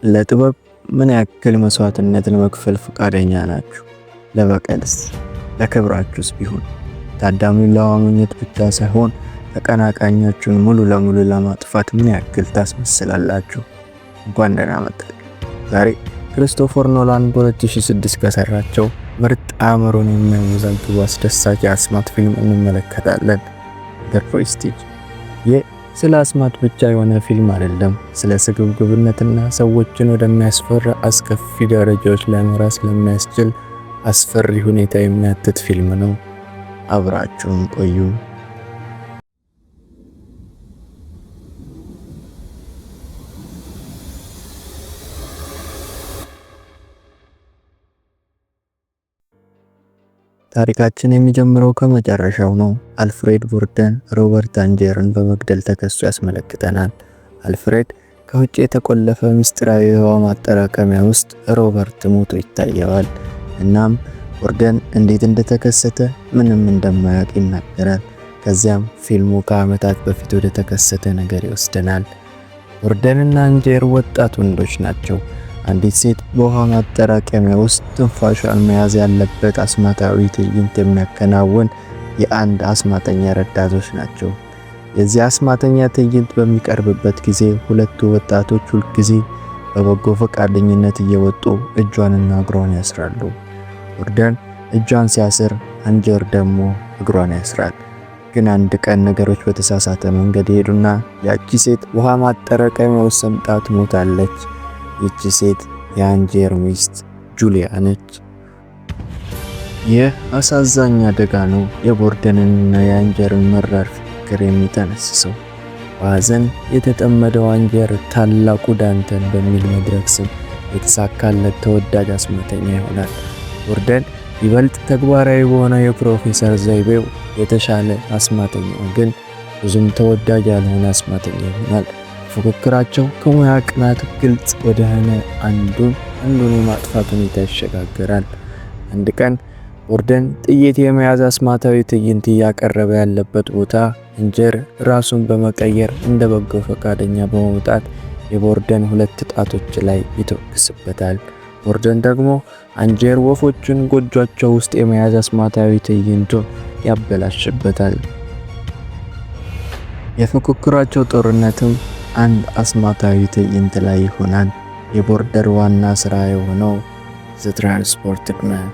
ለጥበብ ምን ያክል መስዋዕትነትን መክፈል ፈቃደኛ ናችሁ? ለበቀልስ? ለክብራችሁስ ቢሆን? ታዳሚውን ለማግኘት ብቻ ሳይሆን ተቀናቃኛችሁን ሙሉ ለሙሉ ለማጥፋት ምን ያክል ታስመስላላችሁ? እንኳን ደህና መጣችሁ። ዛሬ ክሪስቶፈር ኖላን በ2006 ከሰራቸው ምርጥ አእምሮን የሚያወዛግቡ አስደሳች የአስማት ፊልም እንመለከታለን። ዘ ፕሬስቲጅ። ይህ ስለ አስማት ብቻ የሆነ ፊልም አይደለም። ስለ ስግብግብነትና ሰዎችን ወደሚያስፈራ አስከፊ ደረጃዎች ለመምራት ስለሚያስችል አስፈሪ ሁኔታ የሚያትት ፊልም ነው። አብራችሁን ቆዩ። ታሪካችን የሚጀምረው ከመጨረሻው ነው። አልፍሬድ ቡርደን ሮበርት አንጀርን በመግደል ተከሶ ያስመለክተናል። አልፍሬድ ከውጭ የተቆለፈ ምስጢራዊ የውሃ ማጠራቀሚያ ውስጥ ሮበርት ሞቶ ይታየዋል። እናም ቡርደን እንዴት እንደተከሰተ ምንም እንደማያውቅ ይናገራል። ከዚያም ፊልሙ ከዓመታት በፊት ወደ ተከሰተ ነገር ይወስደናል። ቡርደንና አንጀር ወጣት ወንዶች ናቸው። አንዲት ሴት በውሃ ማጠራቀሚያ ውስጥ ትንፋሿን መያዝ ያለበት አስማታዊ ትዕይንት የሚያከናውን የአንድ አስማተኛ ረዳቶች ናቸው። የዚህ አስማተኛ ትዕይንት በሚቀርብበት ጊዜ ሁለቱ ወጣቶች ሁልጊዜ በበጎ ፈቃደኝነት እየወጡ እጇንና እግሯን ያስራሉ። ቡርደን እጇን ሲያስር፣ አንጀር ደግሞ እግሯን ያስራል። ግን አንድ ቀን ነገሮች በተሳሳተ መንገድ ይሄዱና ያቺ ሴት ውሃ ማጠራቀሚያ ውስጥ ሰምጣ ትሞታለች። ይቺ ሴት የአንጀር ሚስት ጁሊያ ነች። ይህ አሳዛኝ አደጋ ነው የቡርደንንና የአንጀርን መራር ፍቅር የሚጠነስሰው። በሐዘን የተጠመደው አንጀር ታላቁ ዳንተን በሚል መድረክ ስም የተሳካለት ተወዳጅ አስማተኛ ይሆናል። ቡርደን ይበልጥ ተግባራዊ በሆነ የፕሮፌሰር ዘይቤው የተሻለ አስማተኛ ግን ብዙም ተወዳጅ ያልሆነ አስማተኛ ይሆናል። ፉክክራቸው ከሙያ ቅናት ግልጽ ወደሆነ አንዱን የማጥፋት ሁኔታ ይሸጋገራል። አንድ ቀን ቡርደን ጥይት የመያዝ አስማታዊ ትዕይንት እያቀረበ ያለበት ቦታ አንጀር ራሱን በመቀየር እንደ በጎ ፈቃደኛ በመውጣት የቡርደን ሁለት ጣቶች ላይ ይተኩስበታል። ቡርደን ደግሞ አንጀር ወፎቹን ጎጆቸው ውስጥ የመያዝ አስማታዊ ትዕይንቱን ያበላሽበታል። የፉክክራቸው ጦርነትም አንድ አስማታዊ ትዕይንት ላይ ይሆናል። የቡርደን ዋና ስራ የሆነው ትራንስፖርትድ ማን።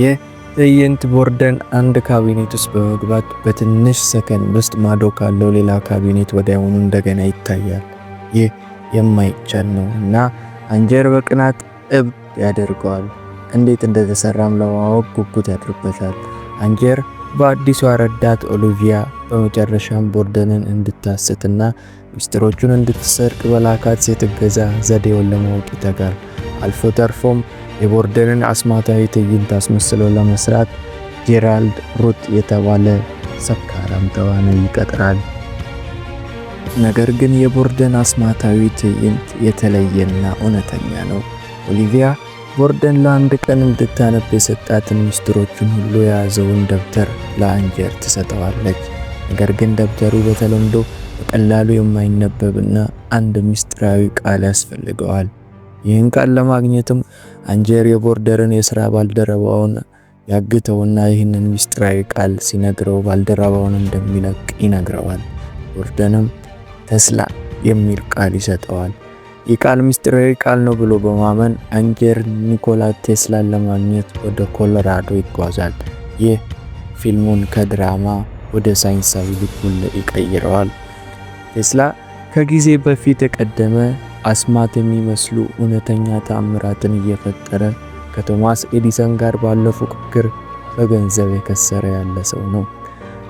ይህ ትዕይንት ቡርደን አንድ ካቢኔት ውስጥ በመግባት በትንሽ ሰከንድ ውስጥ ማዶ ካለው ሌላ ካቢኔት ወዲያውኑ እንደገና ይታያል። ይህ የማይቻል ነው እና አንጀር በቅናት እብድ ያደርገዋል። እንዴት እንደተሰራም ለማወቅ ጉጉት ያድርበታል። አንጀር በአዲሷ ረዳት ኦሊቪያ በመጨረሻም ቡርደንን እንድታስትና ሚስጥሮቹን እንድትሰርቅ በላካት ሴት እገዛ ዘዴውን ለማወቅ ይተጋል። አልፎ ተርፎም የቡርደንን አስማታዊ ትዕይንት አስመስሎ ለመስራት ጄራልድ ሩት የተባለ ሰካራም ተዋናይ ይቀጥራል። ነገር ግን የቡርደን አስማታዊ ትዕይንት የተለየና እውነተኛ ነው። ኦሊቪያ ቡርደን ለአንድ ቀን እንድታነብ የሰጣትን ሚስጥሮቹን ሁሉ የያዘውን ደብተር ለአንጀር ትሰጠዋለች። ነገር ግን ደብተሩ በተለምዶ በቀላሉ የማይነበብና አንድ ሚስጥራዊ ቃል ያስፈልገዋል። ይህን ቃል ለማግኘትም አንጀር የቡርደንን የሥራ ባልደረባውን ያግተውና ይህንን ሚስጥራዊ ቃል ሲነግረው ባልደረባውን እንደሚለቅ ይነግረዋል። ቡርደንም ቴስላ የሚል ቃል ይሰጠዋል። ይህ ቃል ሚስጥራዊ ቃል ነው ብሎ በማመን አንጀር ኒኮላ ቴስላን ለማግኘት ወደ ኮሎራዶ ይጓዛል። ይህ ፊልሙን ከድራማ ወደ ሳይንሳዊ ልቦለድ ይቀይረዋል። ቴስላ ከጊዜ በፊት የቀደመ አስማት የሚመስሉ እውነተኛ ተአምራትን እየፈጠረ ከቶማስ ኤዲሰን ጋር ባለው ፉክክር በገንዘብ የከሰረ ያለ ሰው ነው።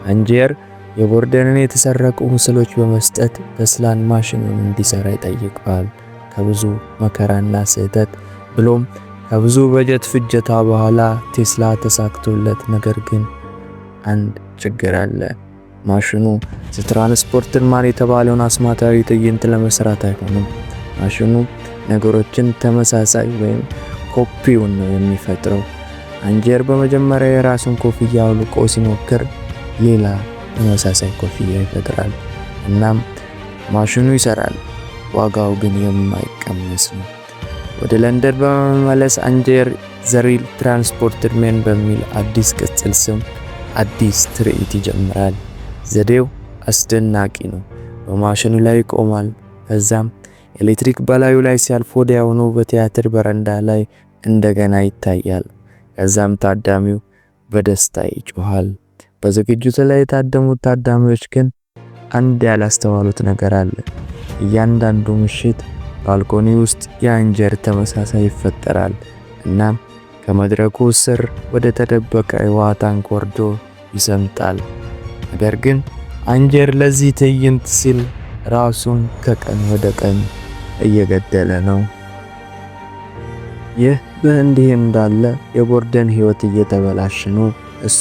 አንጀር የቡርደንን የተሰረቁ ምስሎች በመስጠት ቴስላን ማሽኑን እንዲሰራ ይጠይቀዋል። ከብዙ መከራና ስህተት ብሎም ከብዙ በጀት ፍጀታ በኋላ ቴስላ ተሳክቶለት፣ ነገር ግን አንድ ችግር አለ። ማሽኑ ትራንስፖርትድ ማን የተባለውን አስማታዊ ትዕይንት ለመስራት አይሆንም። ማሽኑ ነገሮችን ተመሳሳይ ወይም ኮፒውን ነው የሚፈጥረው። አንጀር በመጀመሪያ የራሱን ኮፍያ አውልቆ ሲሞክር ሌላ ተመሳሳይ ኮፍያ ይፈጥራል። እናም ማሽኑ ይሰራል፣ ዋጋው ግን የማይቀመስ ነው። ወደ ለንደን በመመለስ አንጀር ዘሪል ትራንስፖርትድ ሜን በሚል አዲስ ቅጽል ስም አዲስ ትርኢት ይጀምራል። ዘዴው አስደናቂ ነው። በማሽኑ ላይ ይቆማል። ከዛም ኤሌክትሪክ በላዩ ላይ ሲያልፍ ወዲያውኑ በቲያትር በረንዳ ላይ እንደገና ይታያል። ከዛም ታዳሚው በደስታ ይጮሃል። በዝግጅቱ ላይ የታደሙት ታዳሚዎች ግን አንድ ያላስተዋሉት ነገር አለ። እያንዳንዱ ምሽት ባልኮኒ ውስጥ የአንጀር ተመሳሳይ ይፈጠራል። እናም ከመድረኩ ስር ወደ ተደበቀ የውሃ ታንክ ወርዶ ይሰምጣል። ነገር ግን አንጀር ለዚህ ትዕይንት ሲል ራሱን ከቀን ወደ ቀን እየገደለ ነው። ይህ በእንዲህ እንዳለ የቦርደን ሕይወት እየተበላሸ ነው። እሱ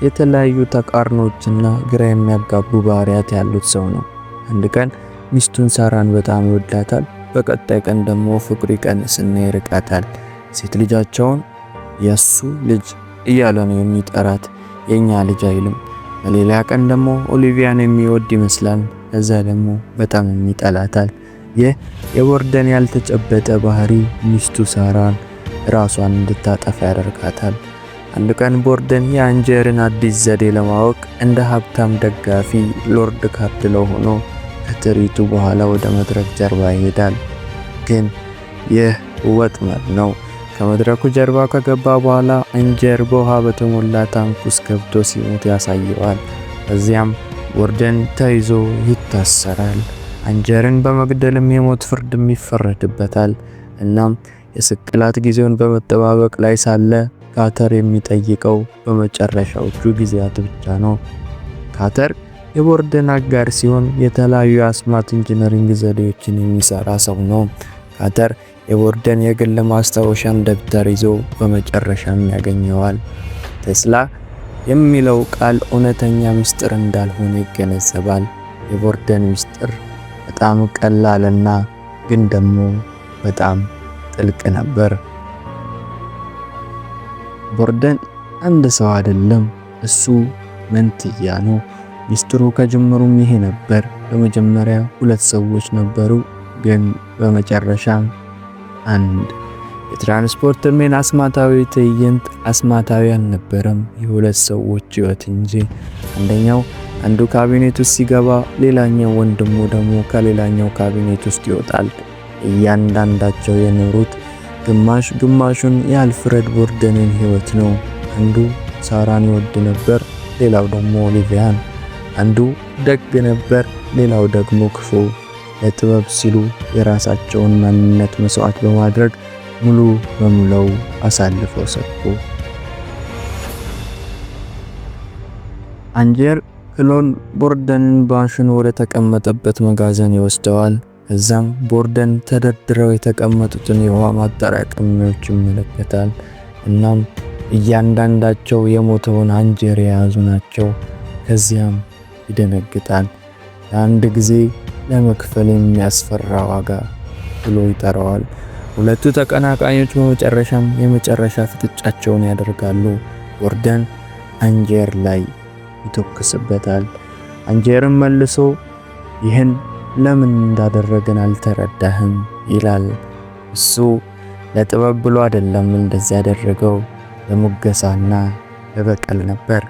የተለያዩ ተቃርኖችና ግራ የሚያጋቡ ባህሪያት ያሉት ሰው ነው። አንድ ቀን ሚስቱን ሳራን በጣም ይወዳታል። በቀጣይ ቀን ደግሞ ፍቅሩ ይቀንስና ይርቃታል። ሴት ልጃቸውን የሱ ልጅ እያለ ነው የሚጠራት፣ የኛ ልጅ አይልም። በሌላ ቀን ደግሞ ኦሊቪያን የሚወድ ይመስላል። ከዛ ደግሞ በጣም የሚጠላታል። ይህ የቦርደን ያልተጨበጠ ባህሪ ሚስቱ ሳራን ራሷን እንድታጠፋ ያደርጋታል። አንድ ቀን ቦርደን የአንጀርን አዲስ ዘዴ ለማወቅ እንደ ሀብታም ደጋፊ ሎርድ ካርድለው ሆኖ ከትርኢቱ በኋላ ወደ መድረክ ጀርባ ይሄዳል። ግን ይህ ወጥመድ ነው። ከመድረኩ ጀርባ ከገባ በኋላ አንጀር በውሃ በተሞላ ታንክ ውስጥ ገብቶ ሲሞት ያሳየዋል። በዚያም ቦርደን ተይዞ ይታሰራል። አንጀርን በመግደልም የሞት ፍርድም ይፈረድበታል። እናም የስቅላት ጊዜውን በመጠባበቅ ላይ ሳለ ካተር የሚጠይቀው በመጨረሻዎቹ ጊዜያት ብቻ ነው። ካተር የቦርደን አጋር ሲሆን የተለያዩ የአስማት ኢንጂነሪንግ ዘዴዎችን የሚሰራ ሰው ነው። ካተር የቦርደን የግል ማስታወሻን ደብተር ይዞ በመጨረሻም ያገኘዋል። ቴስላ የሚለው ቃል እውነተኛ ምስጢር እንዳልሆነ ይገነዘባል። የቦርደን ምስጢር በጣም ቀላልና ግን ደግሞ በጣም ጥልቅ ነበር። ቦርደን አንድ ሰው አይደለም፣ እሱ መንትያ ነው። ሚስጥሩ ከጅምሩም ይሄ ነበር። በመጀመሪያ ሁለት ሰዎች ነበሩ፣ ግን በመጨረሻም አንድ። የትራንስፖርተር ሜን አስማታዊ ትዕይንት አስማታዊ አልነበረም፣ የሁለት ሰዎች ሕይወት እንጂ። አንዱ ካቢኔት ውስጥ ሲገባ፣ ሌላኛው ወንድሙ ደግሞ ከሌላኛው ካቢኔት ውስጥ ይወጣል። እያንዳንዳቸው የኖሩት ግማሹን የአልፍሬድ ቦርደንን ሕይወት ነው። አንዱ ሳራን ይወድ ነበር፣ ሌላው ደግሞ ኦሊቪያን። አንዱ ደግ ነበር፣ ሌላው ደግሞ ክፉ። ለጥበብ ሲሉ የራሳቸውን ማንነት መስዋዕት በማድረግ ሙሉ በሙሉ አሳልፈው ሰጡ። አንጀር ክሎን ቦርደንን ባንሽን ወደ ተቀመጠበት መጋዘን ይወስደዋል። ከዛም ቦርደን ተደርድረው የተቀመጡትን የውሃ ማጠራቀሚያዎች ይመለከታል። እናም እያንዳንዳቸው የሞተውን አንጀር የያዙ ናቸው። ከዚያም ይደነግጣል። ለአንድ ጊዜ ለመክፈል የሚያስፈራ ዋጋ ብሎ ይጠራዋል። ሁለቱ ተቀናቃኞች በመጨረሻም የመጨረሻ ፍጥጫቸውን ያደርጋሉ። ቦርደን አንጀር ላይ ይተኩስበታል። አንጀርም መልሶ ይህን ለምን እንዳደረገን አልተረዳህም ይላል። እሱ ለጥበብ ብሎ አይደለም እንደዚህ ያደረገው፣ ለሙገሳና ለበቀል ነበር።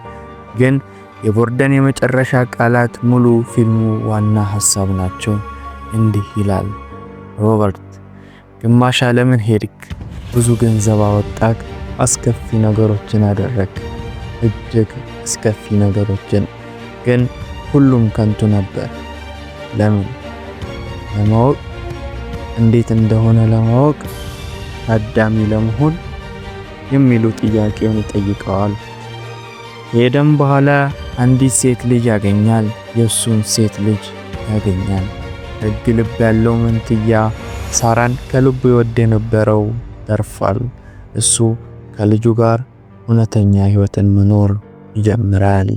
ግን የቦርደን የመጨረሻ ቃላት ሙሉ ፊልሙ ዋና ሐሳብ ናቸው። እንዲህ ይላል፣ ሮበርት ግማሽ ዓለምን ሄድክ፣ ብዙ ገንዘብ አወጣክ፣ አስከፊ ነገሮችን አደረክ፣ እጅግ አስከፊ ነገሮችን። ግን ሁሉም ከንቱ ነበር። ለምን? ለማወቅ እንዴት እንደሆነ ለማወቅ ታዳሚ ለመሆን የሚሉ ጥያቄውን ይጠይቀዋል። ሄደም በኋላ አንዲት ሴት ልጅ ያገኛል። የሱን ሴት ልጅ ያገኛል። ደግ ልብ ያለው መንትያ ሳራን ከልቡ ይወድ የነበረው ተርፏል። እሱ ከልጁ ጋር እውነተኛ ሕይወትን መኖር ይጀምራል።